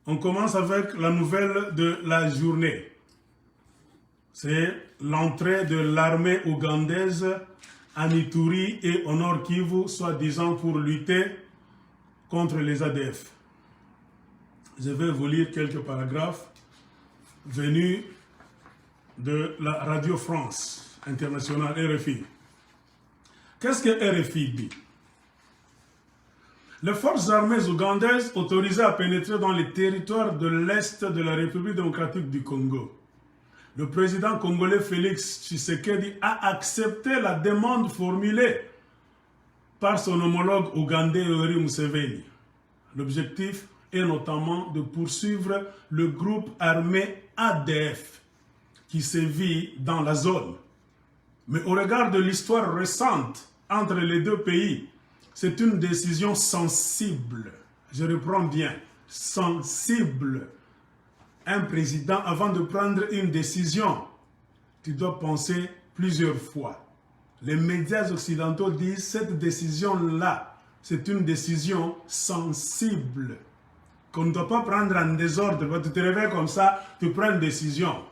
On commence avec la nouvelle de la journée. C'est l'entrée de l'armée ougandaise à Ituri et au Nord Kivu, soi-disant pour lutter contre les ADF. Je vais vous lire quelques paragraphes venus de la Radio France Internationale, RFI. Qu'est-ce que RFI dit? Les forces armées ougandaises autorisées à pénétrer dans les territoires de l'Est de la République démocratique du Congo. Le président congolais Félix Tshisekedi a accepté la demande formulée par son homologue ougandais Yoweri Museveni. L'objectif est notamment de poursuivre le groupe armé ADF qui sévit dans la zone. Mais au regard de l'histoire récente entre les deux pays, c'est une décision sensible. Je reprends bien, sensible. Un président, avant de prendre une décision, tu dois penser plusieurs fois. Les médias occidentaux disent cette décision-là, c'est une décision sensible. Qu'on ne doit pas prendre en désordre. Tu te réveilles comme ça, tu prends une décision.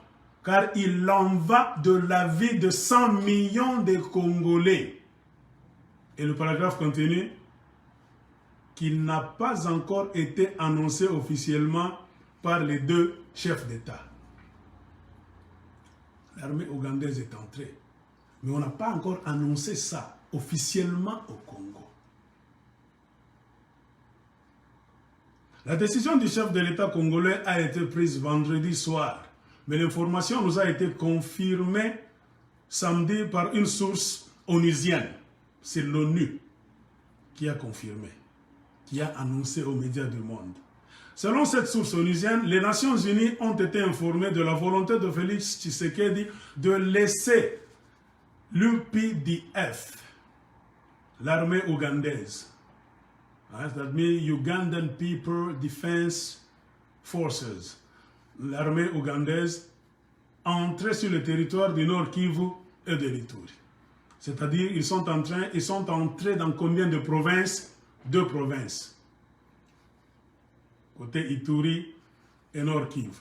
Car il en va de la vie de 100 millions de Congolais. Et le paragraphe continue qu'il n'a pas encore été annoncé officiellement par les deux chefs d'État. L'armée ougandaise est entrée, mais on n'a pas encore annoncé ça officiellement au Congo. La décision du chef de l'État congolais a été prise vendredi soir, mais l'information nous a été confirmée samedi par une source onusienne. C'est l'ONU qui a confirmé, qui a annoncé aux médias du monde. Selon cette source onusienne, les Nations Unies ont été informées de la volonté de Félix Tshisekedi de laisser l'UPDF, l'armée ougandaise, that means Ugandan People Defense Forces, l'armée ougandaise, entrer sur le territoire du Nord Kivu et de l'Ituri. C'est-à-dire, ils sont entrés dans combien de provinces? 2 provinces. Côté Ituri et Nord Kivu.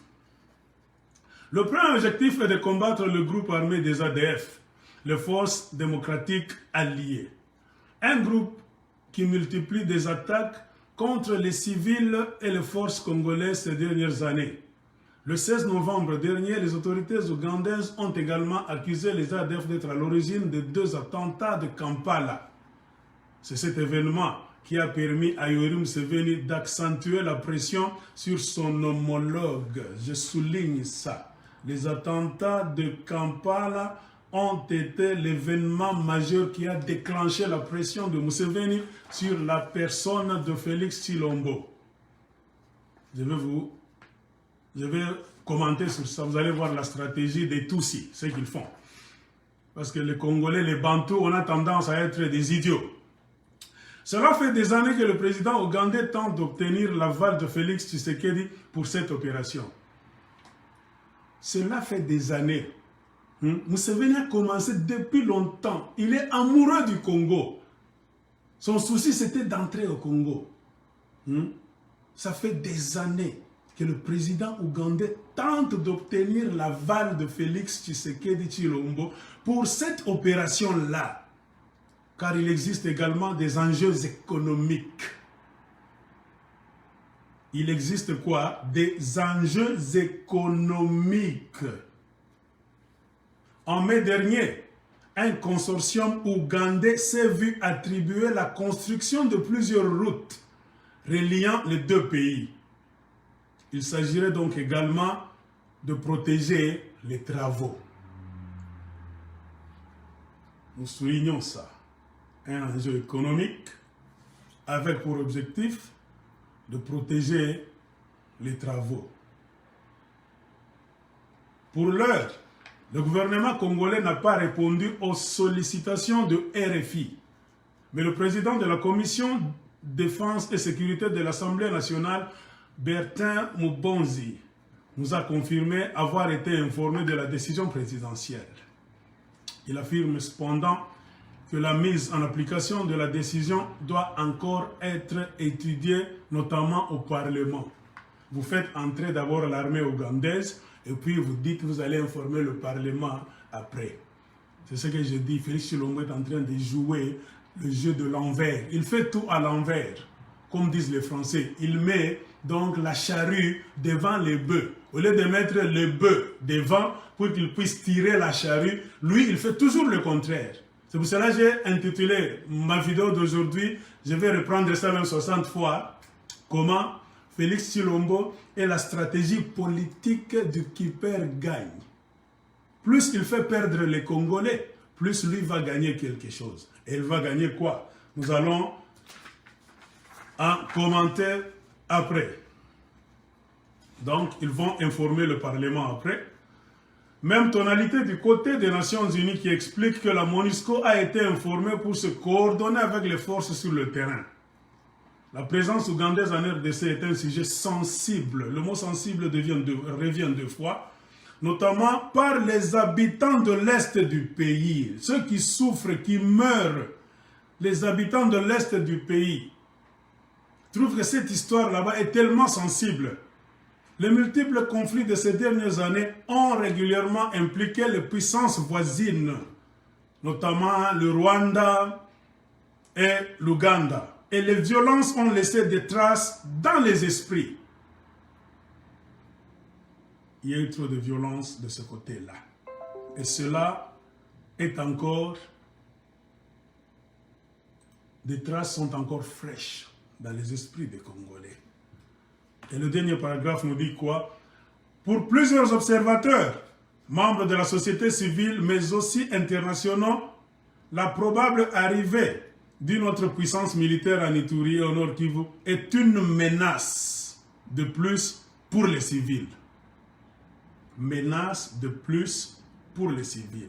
Le premier objectif est de combattre le groupe armé des ADF, les forces démocratiques alliées. Un groupe qui multiplie des attaques contre les civils et les forces congolaises ces dernières années. Le 16 novembre dernier, les autorités ougandaises ont également accusé les ADF d'être à l'origine de 2 attentats de Kampala. C'est cet événement qui a permis à Yoweri Museveni d'accentuer la pression sur son homologue. Je souligne ça. Les attentats de Kampala ont été l'événement majeur qui a déclenché la pression de Museveni sur la personne de Félix Tshilombo. Je vais commenter sur ça. Vous allez voir la stratégie des Tutsis, ce qu'ils font. Parce que les Congolais, les Bantous, on a tendance à être des idiots. Cela fait des années que le président ougandais tente d'obtenir l'aval de Félix Tshisekedi pour cette opération. Cela fait des années. Museveni a commencé depuis longtemps. Il est amoureux du Congo. Son souci, c'était d'entrer au Congo. Ça fait des années que le président ougandais tente d'obtenir l'aval de Félix Tshisekedi Tshilombo pour cette opération-là. Car il existe également des enjeux économiques. Il existe quoi? Des enjeux économiques. En mai dernier, un consortium ougandais s'est vu attribuer la construction de plusieurs routes reliant les deux pays. Il s'agirait donc également de protéger les travaux. Nous soulignons ça. Un enjeu économique avec pour objectif de protéger les travaux. Pour l'heure, le gouvernement congolais n'a pas répondu aux sollicitations de RFI. Mais le président de la Commission Défense et Sécurité de l'Assemblée nationale, Bertin Mubonzi, nous a confirmé avoir été informé de la décision présidentielle. Il affirme cependant que la mise en application de la décision doit encore être étudiée, notamment au Parlement. vous faites entrer d'abord l'armée ougandaise et puis vous dites que vous allez informer le Parlement après. C'est ce que je dis. Félix Tshilombo est en train de jouer le jeu de l'envers. Il fait tout à l'envers, comme disent les Français. Il met donc la charrue devant les bœufs. Au lieu de mettre les bœufs devant pour qu'ils puissent tirer la charrue, lui, il fait toujours le contraire. C'est pour cela que j'ai intitulé ma vidéo d'aujourd'hui, je vais reprendre ça même 60 fois, comment Félix Tshilombo et la stratégie politique du qui perd gagne. Plus il fait perdre les Congolais, plus lui va gagner quelque chose. Et il va gagner quoi? Nous allons en commenter après. Donc, ils vont informer le Parlement après. Même tonalité du côté des Nations Unies qui explique que la MONUSCO a été informée pour se coordonner avec les forces sur le terrain. La présence ougandaise en RDC est un sujet sensible. Le mot sensible revient deux fois, notamment par les habitants de l'Est du pays. Ceux qui souffrent, qui meurent, les habitants de l'Est du pays, trouvent que cette histoire là-bas est tellement sensible. Les multiples conflits de ces dernières années ont régulièrement impliqué les puissances voisines, notamment le Rwanda et l'Ouganda. Et les violences ont laissé des traces dans les esprits. Il y a eu trop de violence de ce côté-là. Et cela est encore... Des traces sont encore fraîches dans les esprits des Congolais. Et le dernier paragraphe nous dit quoi? Pour plusieurs observateurs, membres de la société civile, mais aussi internationaux, la probable arrivée d'une autre puissance militaire en Ituri et au Nord Kivu est une menace de plus pour les civils. Menace de plus pour les civils.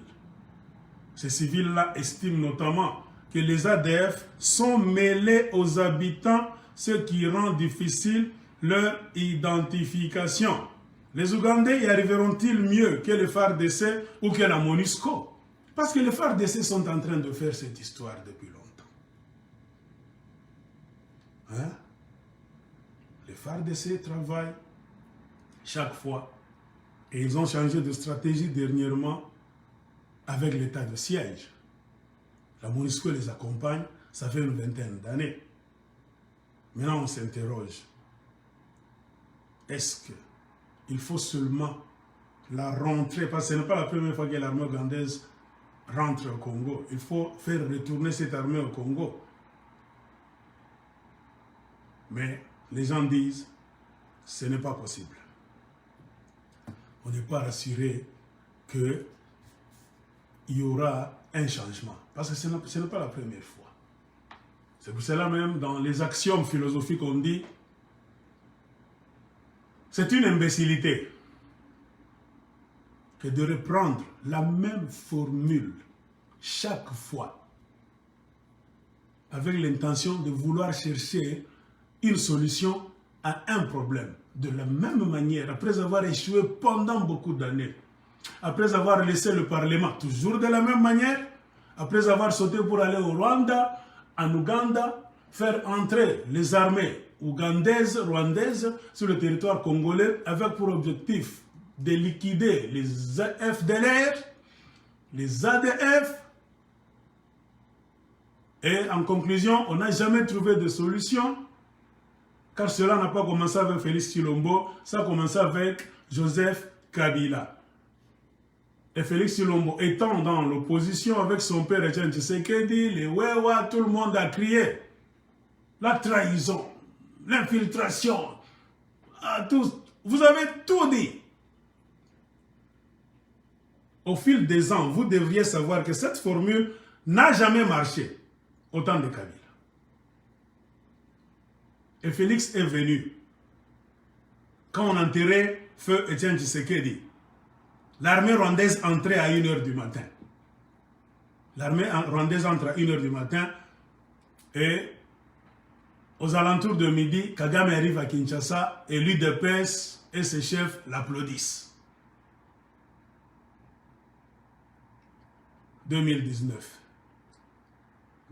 Ces civils-là estiment notamment que les ADF sont mêlés aux habitants, ce qui rend difficile leur identification. Les Ougandais y arriveront-ils mieux que les FARDC ou que la MONUSCO? Parce que les FARDC sont en train de faire cette histoire depuis longtemps. Hein? Les FARDC travaillent chaque fois et ils ont changé de stratégie dernièrement avec l'état de siège. La MONUSCO les accompagne, ça fait une vingtaine d'années. Maintenant, on s'interroge. Est-ce qu'il faut seulement la rentrée, parce que ce n'est pas la première fois que l'armée ougandaise rentre au Congo. Il faut faire retourner cette armée au Congo. Mais les gens disent, ce n'est pas possible. On n'est pas rassuré qu'il y aura un changement. Parce que ce n'est pas la première fois. C'est pour cela même, dans les axiomes philosophiques, on dit c'est une imbécilité que de reprendre la même formule chaque fois avec l'intention de vouloir chercher une solution à un problème. De la même manière, après avoir échoué pendant beaucoup d'années, après avoir laissé le Parlement, toujours de la même manière, après avoir sauté pour aller au Rwanda, en Ouganda, faire entrer les armées ougandaises, rwandaises sur le territoire congolais avec pour objectif de liquider les FDLR, les ADF. Et en conclusion, on n'a jamais trouvé de solution car cela n'a pas commencé avec Félix Tshilombo, ça a commencé avec Joseph Kabila. Et Félix Tshilombo étant dans l'opposition avec son père Etienne Tshisekedi, les Wewa, tout le monde a crié la trahison, l'infiltration, vous avez tout dit. Au fil des ans, vous devriez savoir que cette formule n'a jamais marché au temps de Kabila. Et Félix est venu quand on enterrait feu Etienne Tshisekedi. L'armée rwandaise entrait à 1h du matin. L'armée rwandaise entre à 1h du matin et aux alentours de midi, Kagame arrive à Kinshasa et l'UDPS et ses chefs l'applaudissent. 2019.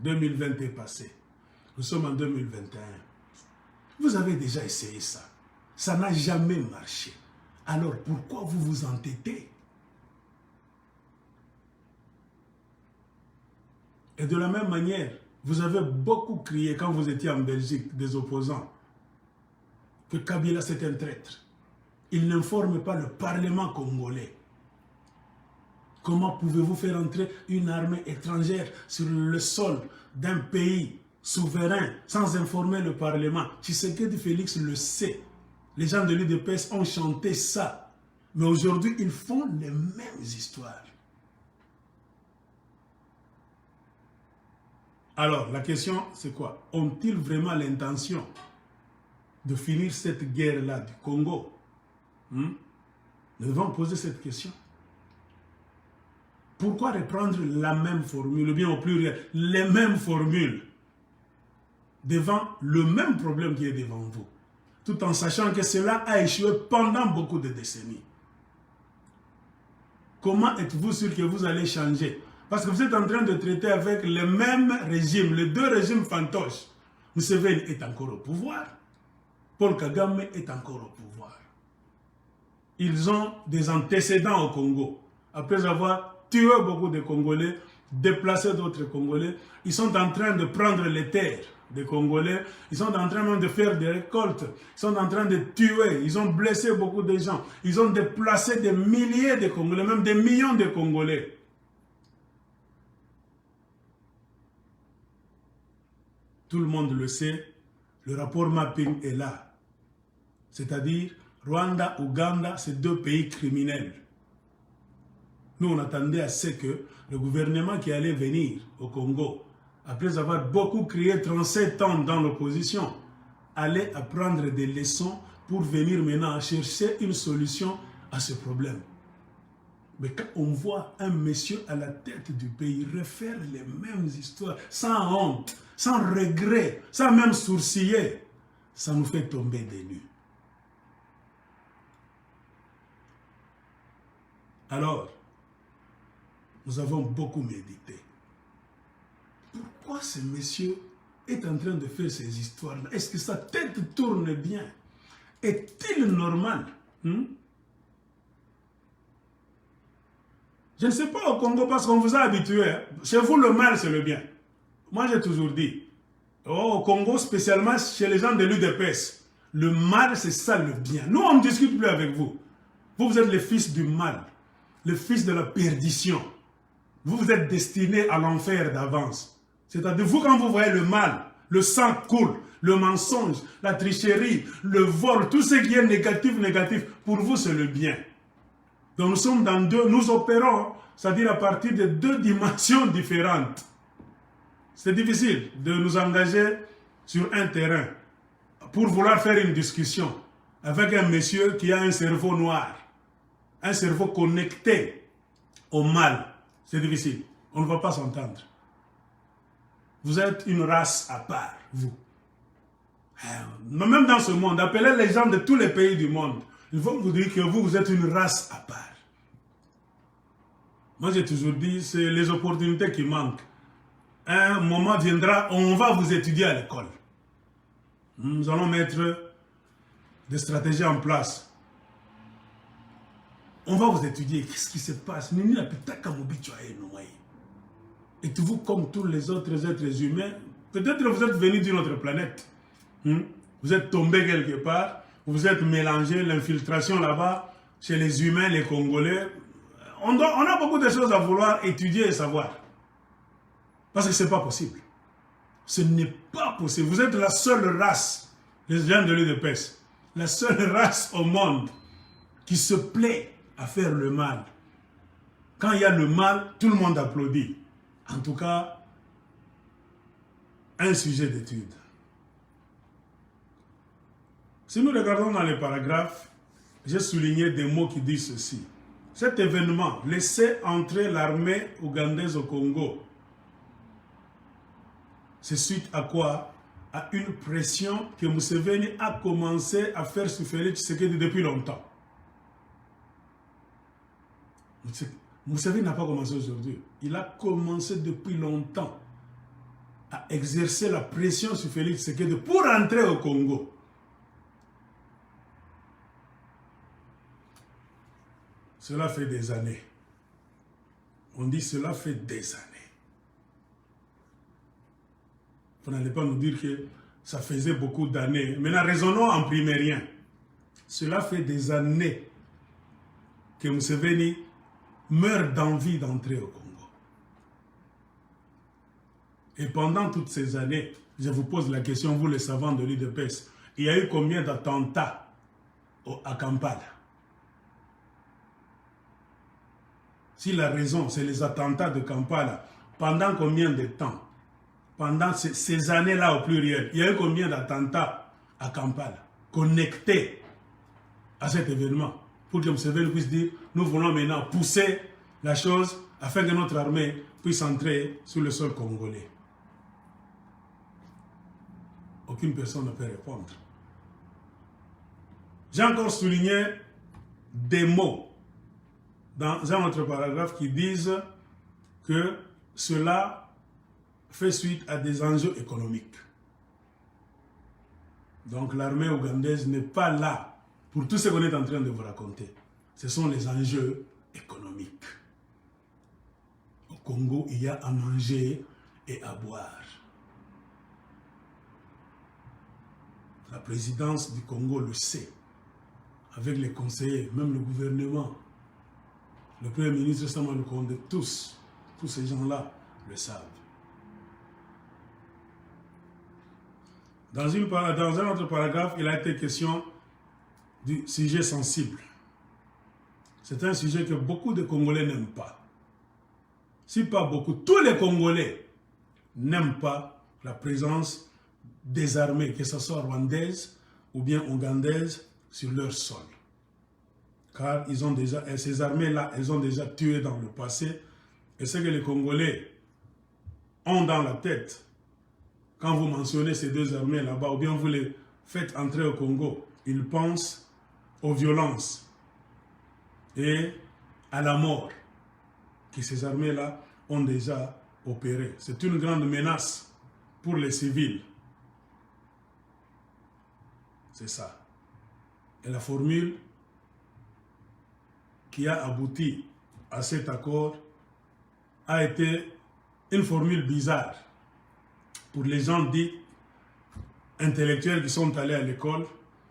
2020 est passé. Nous sommes en 2021. Vous avez déjà essayé ça. Ça n'a jamais marché. Alors pourquoi vous vous entêtez? Et de la même manière, vous avez beaucoup crié quand vous étiez en Belgique, des opposants, que Kabila c'est un traître. Il n'informe pas le Parlement congolais. Comment pouvez-vous faire entrer une armée étrangère sur le sol d'un pays souverain sans informer le Parlement? Tshisekedi Félix le sait. Les gens de l'UDPS ont chanté ça. Mais aujourd'hui, ils font les mêmes histoires. Alors, la question, c'est quoi? Ont-ils vraiment l'intention de finir cette guerre-là du Congo? Nous devons poser cette question. Pourquoi reprendre la même formule, ou bien au pluriel, les mêmes formules, devant le même problème qui est devant vous, tout en sachant que cela a échoué pendant beaucoup de décennies? Comment êtes-vous sûr que vous allez changer? Parce que vous êtes en train de traiter avec les mêmes régimes, les deux régimes fantoches. Museveni est encore au pouvoir. Paul Kagame est encore au pouvoir. Ils ont des antécédents au Congo. Après avoir tué beaucoup de Congolais, déplacé d'autres Congolais, ils sont en train de prendre les terres des Congolais. Ils sont en train même de faire des récoltes. Ils sont en train de tuer. Ils ont blessé beaucoup de gens. Ils ont déplacé des milliers de Congolais, même des millions de Congolais. Tout le monde le sait, le rapport mapping est là. C'est-à-dire, Rwanda, Ouganda, c'est deux pays criminels. Nous, on attendait à ce que le gouvernement qui allait venir au Congo, après avoir beaucoup crié 37 ans dans l'opposition, allait apprendre des leçons pour venir maintenant chercher une solution à ce problème. Mais quand on voit un monsieur à la tête du pays refaire les mêmes histoires, sans honte, sans regret, sans même sourciller, ça nous fait tomber des nues. Alors, nous avons beaucoup médité. Pourquoi ce monsieur est en train de faire ces histoires-là? Est-ce que sa tête tourne bien? Est-il normal? Je ne sais pas au Congo parce qu'on vous a habitué. Chez vous, le mal, c'est le bien. Moi, j'ai toujours dit. Au Congo, spécialement chez les gens de l'UDPS, le mal, c'est ça le bien. Nous, on ne discute plus avec vous. Vous, vous êtes les fils du mal, les fils de la perdition. Vous, vous êtes destinés à l'enfer d'avance. C'est-à-dire, vous, quand vous voyez le mal, le sang coule, le mensonge, la tricherie, le vol, tout ce qui est négatif, pour vous, c'est le bien. Donc nous sommes dans deux, nous opérons, c'est-à-dire à partir de deux dimensions différentes. C'est difficile de nous engager sur un terrain pour vouloir faire une discussion avec un monsieur qui a un cerveau noir, un cerveau connecté au mal. C'est difficile, on ne va pas s'entendre. Vous êtes une race à part, vous. Même dans ce monde, appelez les gens de tous les pays du monde. Ils vont vous dire que vous êtes une race à part. Moi, j'ai toujours dit, c'est les opportunités qui manquent. Un moment viendra, on va vous étudier à l'école. Nous allons mettre des stratégies en place. On va vous étudier. Qu'est-ce qui se passe? Êtes-vous comme tous les autres êtres humains? Peut-être que vous êtes venus d'une autre planète. Vous êtes tombé quelque part. Vous êtes mélangé, l'infiltration là-bas, chez les humains, les Congolais. On a beaucoup de choses à vouloir étudier et savoir. Parce que ce n'est pas possible. Ce n'est pas possible. Vous êtes la seule race, les gens de l'UDPS, la seule race au monde qui se plaît à faire le mal. Quand il y a le mal, tout le monde applaudit. En tout cas, un sujet d'étude. Si nous regardons dans les paragraphes, j'ai souligné des mots qui disent ceci. Cet événement, laisser entrer l'armée ougandaise au Congo, c'est suite à quoi? À une pression que Museveni a commencé à faire sur Félix Tshisekedi depuis longtemps. Museveni n'a pas commencé aujourd'hui. Il a commencé depuis longtemps à exercer la pression sur Félix Tshisekedi pour entrer au Congo. Cela fait des années. On dit cela fait des années. Vous n'allez pas nous dire que ça faisait beaucoup d'années. Maintenant, raisonnons en primérien. Cela fait des années que Museveni meurt d'envie d'entrer au Congo. Et pendant toutes ces années, je vous pose la question, vous les savants de l'UDPS, il y a eu combien d'attentats à Kampala? Si la raison, c'est les attentats de Kampala, pendant combien de temps? Pendant ces années-là au pluriel, il y a eu combien d'attentats à Kampala connectés à cet événement? Pour que Museveni puisse dire, nous voulons maintenant pousser la chose afin que notre armée puisse entrer sur le sol congolais. Aucune personne ne peut répondre. J'ai encore souligné des mots dans un autre paragraphe qui disent que cela fait suite à des enjeux économiques. Donc l'armée ougandaise n'est pas là pour tout ce qu'on est en train de vous raconter. Ce sont les enjeux économiques. Au Congo, il y a à manger et à boire. La présidence du Congo le sait, avec les conseillers, même le gouvernement, le Premier ministre Sama Lukonde, tous ces gens-là le savent. Dans un autre paragraphe, il a été question du sujet sensible. C'est un sujet que beaucoup de Congolais n'aiment pas. Si pas beaucoup, tous les Congolais n'aiment pas la présence des armées, que ce soit rwandaises ou bien ougandaises, sur leur sol. Car ils ont déjà, ces armées-là, elles ont déjà tué dans le passé. Et ce que les Congolais ont dans la tête, quand vous mentionnez ces deux armées là-bas, ou bien vous les faites entrer au Congo, ils pensent aux violences et à la mort que ces armées-là ont déjà opéré. C'est une grande menace pour les civils. C'est ça. Et la formule qui a abouti à cet accord a été une formule bizarre pour les gens dits intellectuels qui sont allés à l'école,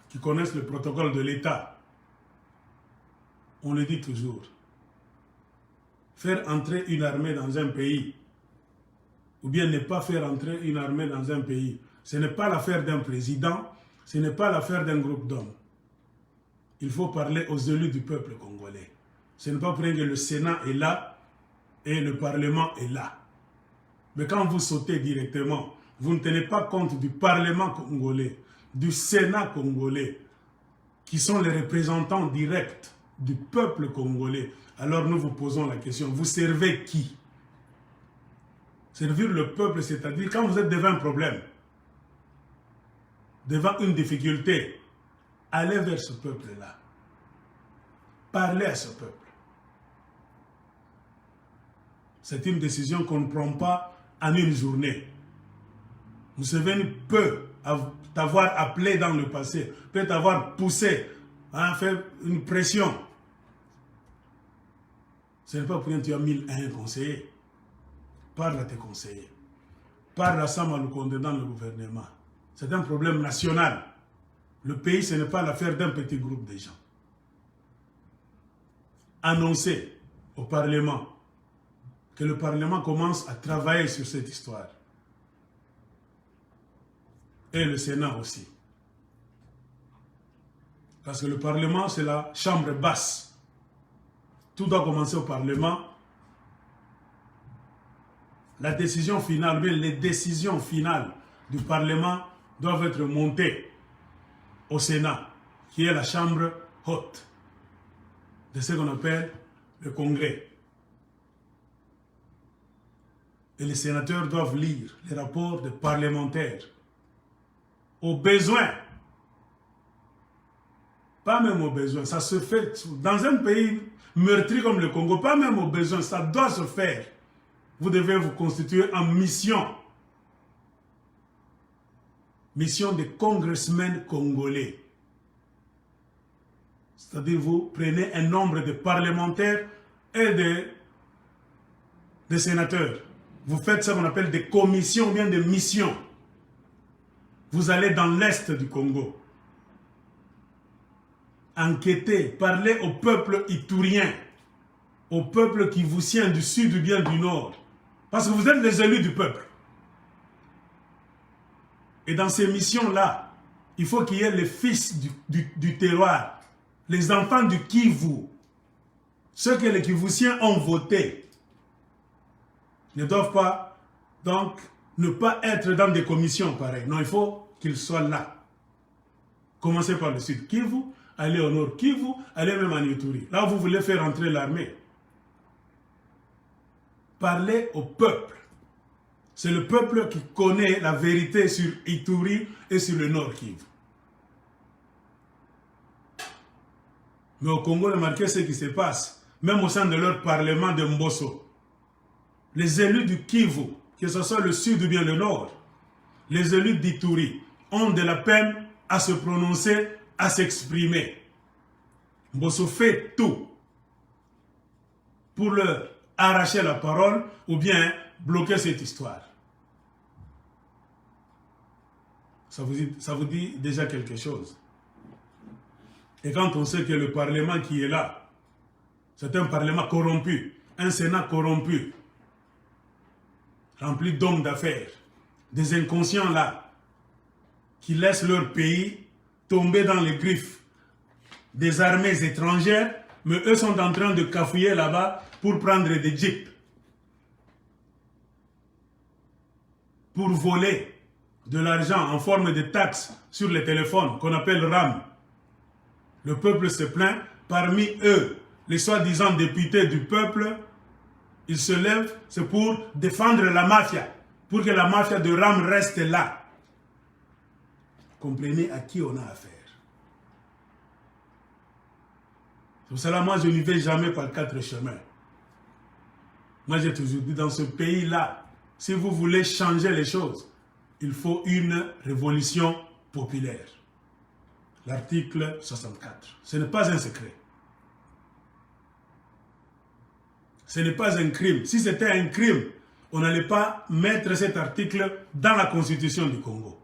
qui connaissent le protocole de l'État. On le dit toujours. Faire entrer une armée dans un pays, ou bien ne pas faire entrer une armée dans un pays, ce n'est pas l'affaire d'un président, ce n'est pas l'affaire d'un groupe d'hommes. Il faut parler aux élus du peuple congolais. Ce n'est pas pour rien que le Sénat est là et le Parlement est là. Mais quand vous sautez directement, vous ne tenez pas compte du Parlement congolais, du Sénat congolais, qui sont les représentants directs du peuple congolais. Alors nous vous posons la question, vous servez qui? Servir le peuple, c'est-à-dire quand vous êtes devant un problème, devant une difficulté, allez vers ce peuple-là. Parlez à ce peuple. C'est une décision qu'on ne prend pas en une journée. Museveni peut t'avoir appelé dans le passé, peut t'avoir poussé à faire une pression. Ce n'est pas pour rien que tu as 1001 conseillers. Parle à tes conseillers. Parle à Sama Lukonde dans le gouvernement. C'est un problème national. Le pays, ce n'est pas l'affaire d'un petit groupe de gens. Annoncez au Parlement que le Parlement commence à travailler sur cette histoire. Et le Sénat aussi. Parce que le Parlement, c'est la chambre basse. Tout doit commencer au Parlement. La décision finale, bien les décisions finales du Parlement doivent être montées au Sénat, qui est la chambre haute de ce qu'on appelle le Congrès. Et les sénateurs doivent lire les rapports des parlementaires. Au besoin, pas même au besoin, ça se fait dans un pays meurtri comme le Congo, pas même au besoin, ça doit se faire. Vous devez vous constituer en mission. Mission des congressmen congolais. C'est-à-dire vous prenez un nombre de parlementaires et de sénateurs. Vous faites ce qu'on appelle des commissions ou bien des missions. Vous allez dans l'est du Congo. Enquêtez, parlez au peuple iturien, au peuple kivousien du sud ou bien du nord. Parce que vous êtes les élus du peuple. Et dans ces missions-là, il faut qu'il y ait les fils du terroir, les enfants du Kivu, ceux que les Kivusiens ont voté, ne doivent pas, donc, ne pas être dans des commissions pareilles. Non, il faut qu'ils soient là. Commencez par le sud Kivu, allez au nord Kivu, allez même en Ituri. Là, vous voulez faire entrer l'armée. Parlez au peuple. C'est le peuple qui connaît la vérité sur Ituri et sur le nord Kivu. Mais au Congo, remarquez ce qui se passe, même au sein de leur parlement de Mbosso. Les élus du Kivu, que ce soit le sud ou bien le nord, les élus d'Ituri ont de la peine à se prononcer, à s'exprimer. Mbosso fait tout pour leur arracher la parole ou bien bloquer cette histoire. Ça vous dit déjà quelque chose. Et quand on sait que le Parlement qui est là, c'est un Parlement corrompu, un Sénat corrompu, rempli d'hommes d'affaires, des inconscients là, qui laissent leur pays tomber dans les griffes des armées étrangères, mais eux sont en train de cafouiller là-bas pour prendre des jeeps, pour voler de l'argent en forme de taxes sur les téléphones qu'on appelle RAM. Le peuple se plaint, parmi eux, les soi-disant députés du peuple, ils se lèvent, c'est pour défendre la mafia, pour que la mafia de RAM reste là. Comprenez à qui on a affaire. C'est pour cela, moi, je n'y vais jamais par quatre chemins. Moi, j'ai toujours dit, dans ce pays-là, si vous voulez changer les choses, il faut une révolution populaire. L'article 64. Ce n'est pas un secret. Ce n'est pas un crime. Si c'était un crime, on n'allait pas mettre cet article dans la Constitution du Congo.